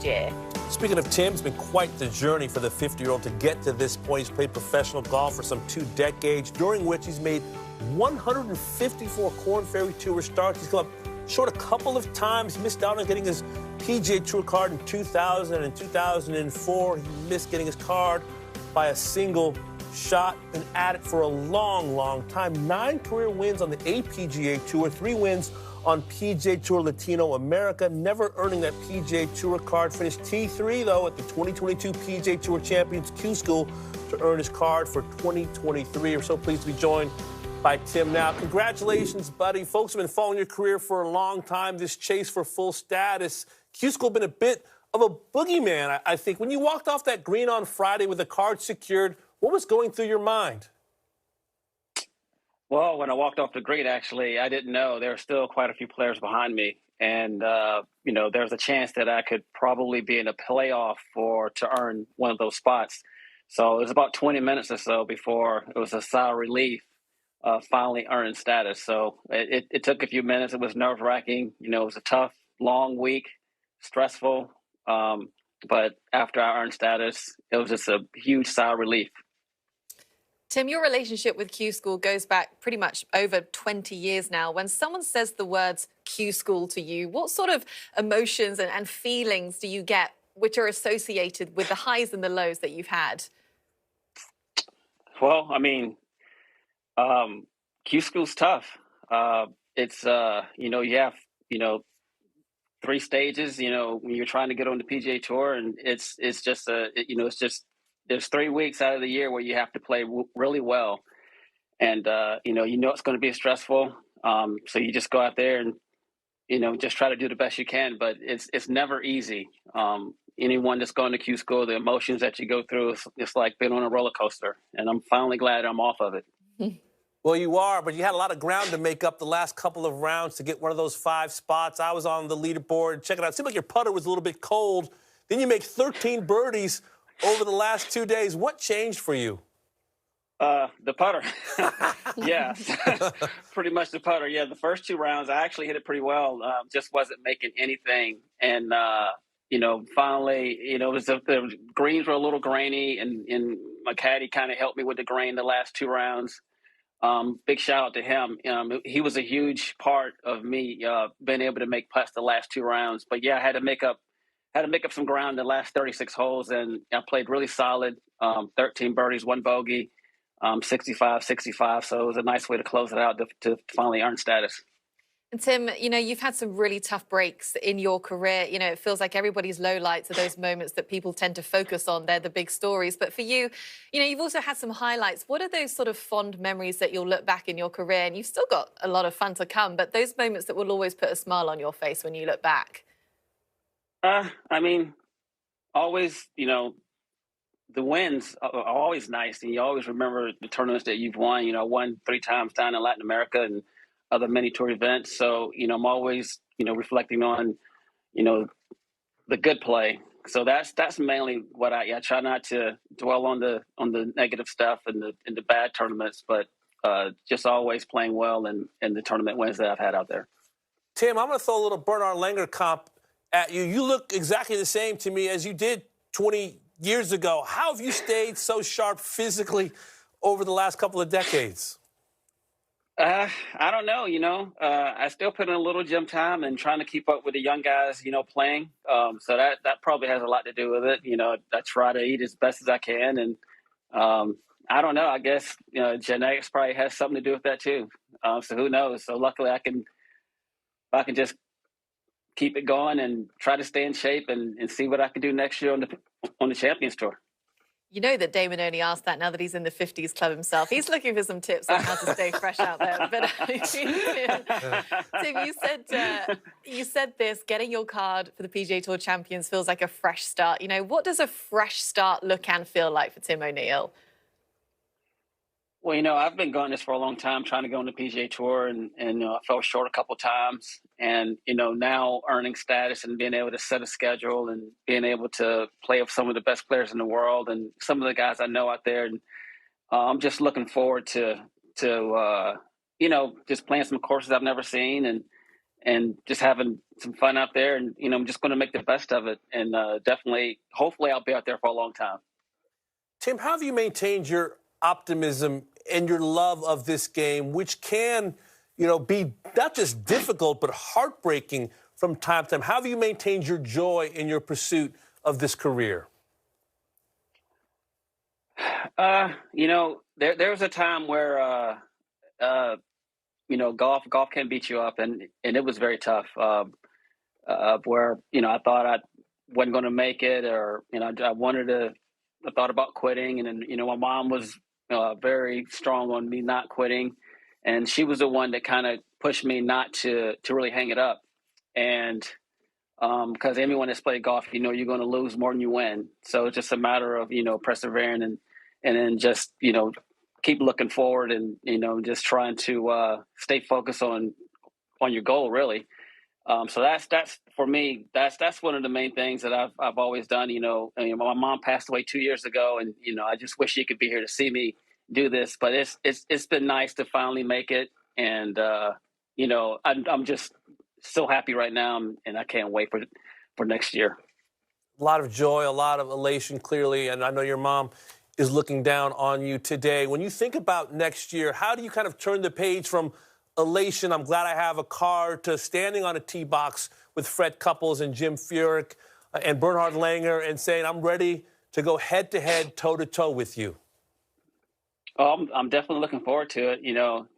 year. Speaking of Tim, it's been quite the journey for the 50-year-old to get to this point. He's played professional golf for some 2 decades, during which he's made 154 Korn Ferry Tour starts. He's come up short a couple of times. He missed out on getting his PGA Tour card in 2000 and 2004. He missed getting his card by a single shot. Been at it for a long, long time. 9 career wins on the APGA Tour, 3 wins on PGA Tour Latino America, never earning that PGA Tour card. Finished T3, though, at the 2022 PGA Tour Champions QSchool to earn his card for 2023. We're so pleased to be joined by Tim now. Congratulations, buddy. Folks have been following your career for a long time, this chase for full status. QSchool been a bit of a boogeyman, I think. When you walked off that green on Friday with the card secured, what was going through your mind? Well, when I walked off the green, actually, I didn't know there were still quite a few players behind me. And, there was a chance that I could probably be in a playoff to earn one of those spots. So it was about 20 minutes or so before it was a sigh of relief, finally earning status. So it took a few minutes. It was nerve-wracking. It was a tough, long week, stressful. But after I earned status, it was just a huge sigh of relief. Tim, your relationship with QSchool goes back pretty much over 20 years now. When someone says the words QSchool to you, what sort of emotions and feelings do you get which are associated with the highs and the lows that you've had? Well, QSchool's tough. It's, you have, 3 stages, when you're trying to get on the PGA Tour, and it's just there's 3 weeks out of the year where you have to play really well. And, it's going to be stressful. So you just go out there and, just try to do the best you can. But it's never easy. Anyone that's going to QSchool, the emotions that you go through, it's like being on a roller coaster. And I'm finally glad I'm off of it. Well, you are, but you had a lot of ground to make up the last couple of rounds to get one of those 5 spots. I was on the leaderboard. Check it out. It seemed like your putter was a little bit cold. Then you make 13 birdies over the last 2 days. What changed for you? The putter. Yeah, pretty much the putter. Yeah, the first 2 rounds, I actually hit it pretty well. Just wasn't making anything. And, finally, the greens were a little grainy, and my caddy kind of helped me with the grain the last 2 rounds. Big shout out to him. He was a huge part of me being able to make putts the last 2 rounds. But yeah, I had to make up some ground the last 36 holes, and I played really solid. 13 birdies, 1 bogey, 65. So it was a nice way to close it out to finally earn status. And Tim, you've had some really tough breaks in your career. It feels like everybody's lowlights are those moments that people tend to focus on. They're the big stories. But for you, you've also had some highlights. What are those sort of fond memories that you'll look back in your career? And you've still got a lot of fun to come, but those moments that will always put a smile on your face when you look back? Always, the wins are always nice, and you always remember the tournaments that you've won. I won 3 times down in Latin America and other mini tour events. So, I'm always, reflecting on, the good play. So that's mainly what I try not to dwell on the negative stuff and the bad tournaments, but just always playing well in the tournament wins that I've had out there. Tim, I'm going to throw a little Bernard Langer comp at you. You look exactly the same to me as you did 20 years ago. How have you stayed so sharp physically over the last couple of decades? I don't know, I still put in a little gym time and trying to keep up with the young guys, playing. So that probably has a lot to do with it. I try to eat as best as I can. And I don't know, I guess, genetics probably has something to do with that too. So who knows? So luckily I can just keep it going and try to stay in shape and see what I can do next year on the Champions Tour. You know that Damon only asked that now that he's in the 50s club himself. He's looking for some tips on how to stay fresh out there. But Tim, you said this, getting your card for the PGA Tour Champions feels like a fresh start. What does a fresh start look and feel like for Tim Oneal? Well, I've been going this for a long time, trying to go on the PGA Tour, and I fell short a couple of times. And, now earning status and being able to set a schedule and being able to play with some of the best players in the world and some of the guys I know out there. And I'm just looking forward to just playing some courses I've never seen and just having some fun out there. And, you know, I'm just going to make the best of it. And definitely, hopefully I'll be out there for a long time. Tim, how have you maintained your optimism and your love of this game, which can, be not just difficult, but heartbreaking from time to time? How have you maintained your joy in your pursuit of this career? There was a time where, golf can beat you up, and it was very tough. Where I thought I wasn't going to make it, or I thought about quitting, and then my mom was very strong on me not quitting, and she was the one that kind of pushed me not to really hang it up, and because anyone that's played golf, you're going to lose more than you win, so it's just a matter of persevering and then just keep looking forward and just trying to stay focused on your goal, really. So that's for me. That's one of the main things that I've always done. My mom passed away 2 years ago, and I just wish she could be here to see me do this. But it's been nice to finally make it, and I'm just so happy right now, and I can't wait for next year. A lot of joy, a lot of elation, clearly, and I know your mom is looking down on you today. When you think about next year, how do you kind of turn the page from elation, I'm glad I have a car, to standing on a tee box with Fred Couples and Jim Furyk and Bernhard Langer and saying, I'm ready to go head-to-head, toe-to-toe with you? Oh, I'm definitely looking forward to it.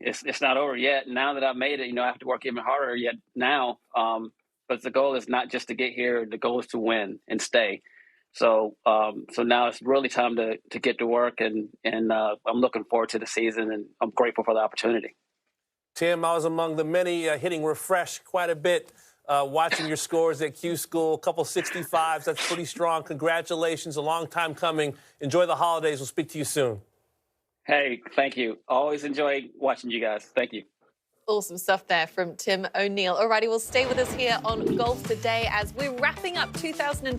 It's not over yet. Now that I've made it, I have to work even harder yet now. But the goal is not just to get here. The goal is to win and stay. So now it's really time to get to work, and I'm looking forward to the season, and I'm grateful for the opportunity. Tim, I was among the many hitting refresh quite a bit, watching your scores at QSchool, a couple 65s. That's pretty strong. Congratulations. A long time coming. Enjoy the holidays. We'll speak to you soon. Hey, thank you. Always enjoy watching you guys. Thank you. Awesome stuff there from Tim Oneal. Alrighty, we'll stay with us here on Golf Today as we're wrapping up 2020.